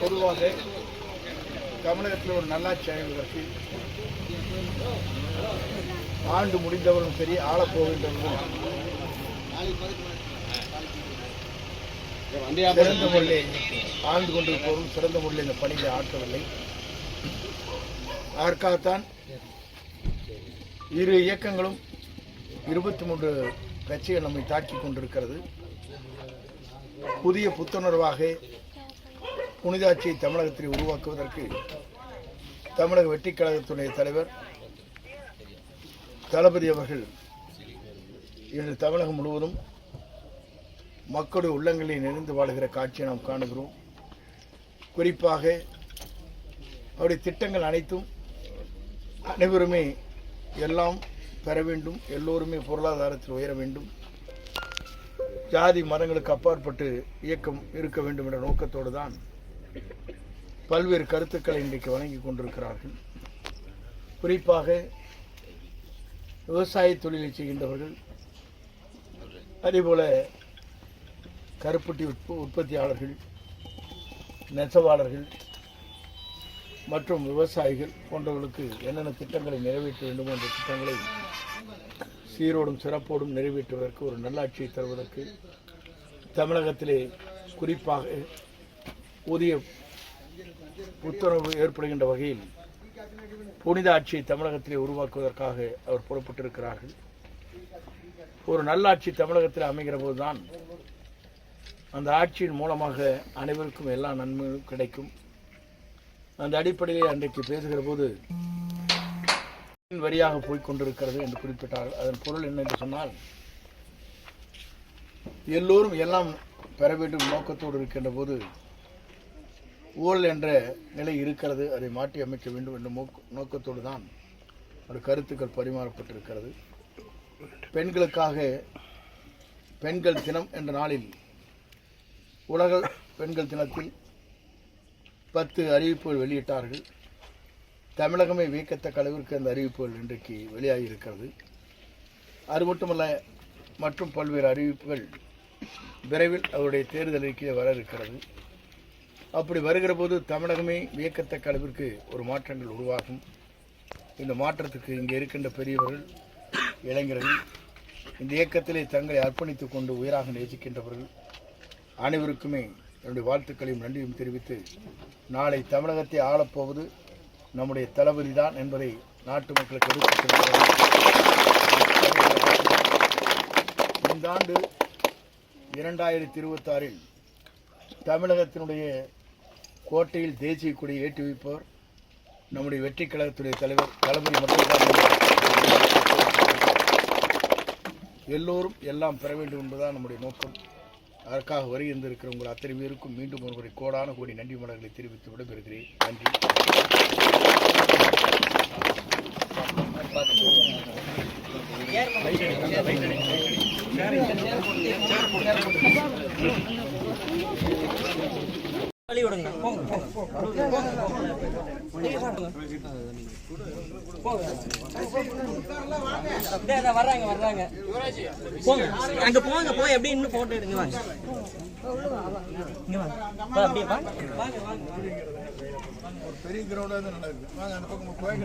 பொதுவாக தமிழகத்தில் ஒரு நல்லாட்சி அமைவதற்கு ஆண்டு முடிந்தவர்களும் சரி, ஆளப்போகின்றவர்களும் சிறந்த முறையில் ஆண்டு கொண்டிருப்பவரும் சிறந்த முறையில் இந்த பணியை ஆற்றவில்லை. அதற்காகத்தான் இரு இயக்கங்களும் 23 கட்சிகள் நம்மை தாக்கிக் கொண்டிருக்கிறது. புதிய புத்துணர்வாக புனிதாட்சியை தமிழகத்தில் உருவாக்குவதற்கு தமிழக வெற்றிக் கழகத்துடைய தலைவர் தளபதி அவர்கள் இன்று தமிழகம் முழுவதும் மக்களுடைய உள்ளங்களில் நிறைந்து வாழ்கிற காட்சியை நாம் காணுகிறோம். குறிப்பாக அவருடைய திட்டங்கள் அனைத்தும் அனைவருமே எல்லாம் பெற வேண்டும், எல்லோருமே பொருளாதாரத்தில் உயர வேண்டும், ஜாதி மதங்களுக்கு அப்பாற்பட்டு இயக்கம் இருக்க வேண்டும் என்ற நோக்கத்தோடு தான் பல்வேறு கருத்துக்களை இன்றைக்கு வழங்கி கொண்டிருக்கிறார்கள். குறிப்பாக விவசாய தொழிலை செய்கின்றவர்கள், அதேபோல கருப்பட்டி உற்பத்தியாளர்கள், நெசவாளர்கள் மற்றும் விவசாயிகள் போன்றவர்களுக்கு என்னென்ன திட்டங்களை நிறைவேற்ற வேண்டும் என்ற திட்டங்களை சீரோடும் சிறப்போடும் நிறைவேற்றுவதற்கு, ஒரு நல்லாட்சியை தருவதற்கு தமிழகத்திலே குறிப்பாக புதிய புத்துணர்வு ஏற்படுகின்ற வகையில் புனித ஆட்சியை தமிழகத்திலே உருவாக்குவதற்காக அவர் புறப்பட்டிருக்கிறார்கள். ஒரு நல்லாட்சி தமிழகத்தில் அமைகிற போதுதான் அந்த ஆட்சியின் மூலமாக அனைவருக்கும் எல்லா நன்மையும் கிடைக்கும். அந்த அடிப்படையில் அன்றைக்கு பேசுகிற போது வரியாக போய்கொண்டிருக்கிறது என்று குறிப்பிட்டார்கள். அதன் பொருள் என்ன என்று சொன்னால், எல்லோரும் எல்லாம் பெற வேண்டும் நோக்கத்தோடு இருக்கின்ற போது ஊழல் என்ற நிலை இருக்கிறது, அதை மாற்றி அமைக்க வேண்டும் என்ற நோக்கத்தோடு தான் ஒரு கருத்துக்கள் பரிமாறப்பட்டிருக்கிறது. பெண்களுக்காக பெண்கள் தினம் என்ற நாளில், உலக பெண்கள் தினத்தில் 10 அறிவிப்புகள் வெளியிட்டார்கள். தமிழகமே வியக்கத்தக்க அளவிற்கு அந்த அறிவிப்புகள் இன்றைக்கு வெளியாகி இருக்கிறது. அது மட்டுமல்ல, மற்றும் பல்வேறு அறிவிப்புகள் விரைவில் அவருடைய தேர்தல் அறிக்கையில் வர இருக்கிறது. அப்படி வருகிற போது தமிழகமே வியக்கத்தக்க அளவிற்கு ஒரு மாற்றங்கள் உருவாகும். இந்த மாற்றத்துக்கு இங்கே இருக்கின்ற பெரியவர்கள், இளைஞர்கள், இந்த இயக்கத்திலே தங்களை அர்ப்பணித்துக் கொண்டு உயிராக நேசிக்கின்றவர்கள் அனைவருக்குமே என்னுடைய வாழ்த்துக்களையும் நன்றியும் தெரிவித்து, நாளை தமிழகத்தை ஆளப்போவது நம்முடைய தளபதி தான் என்பதை நாட்டு மக்களுக்கு எடுத்துச் இந்த ஆண்டு 2026 தமிழகத்தினுடைய கோட்டையில் தேசிய கொடியை ஏற்றி வைப்பவர் நம்முடைய வெற்றிக் கழகத்துடைய தலைவர் தளபதி மட்டும்தான். எல்லோரும் எல்லாம் பெற வேண்டும் என்பதுதான் நம்முடைய நோக்கம். அதற்காக வருகின்றிருக்கிற உங்கள் அத்தனை பேருக்கும் மீண்டும் ஒருமுறை கோடான கோடி நன்றி மலர்களை தெரிவித்து விடைபெறுகிறேன். நன்றி. வர்றாங்க போங்க, அங்க போங்க, போய் எப்படி இன்னும் போட்டோ எடுங்க. வாங்க அப்படியே வாங்க வாங்க வாங்க. பெரிய கிரௌண்டாக தான் நடக்குது. வாங்க அந்த பக்கம் போய்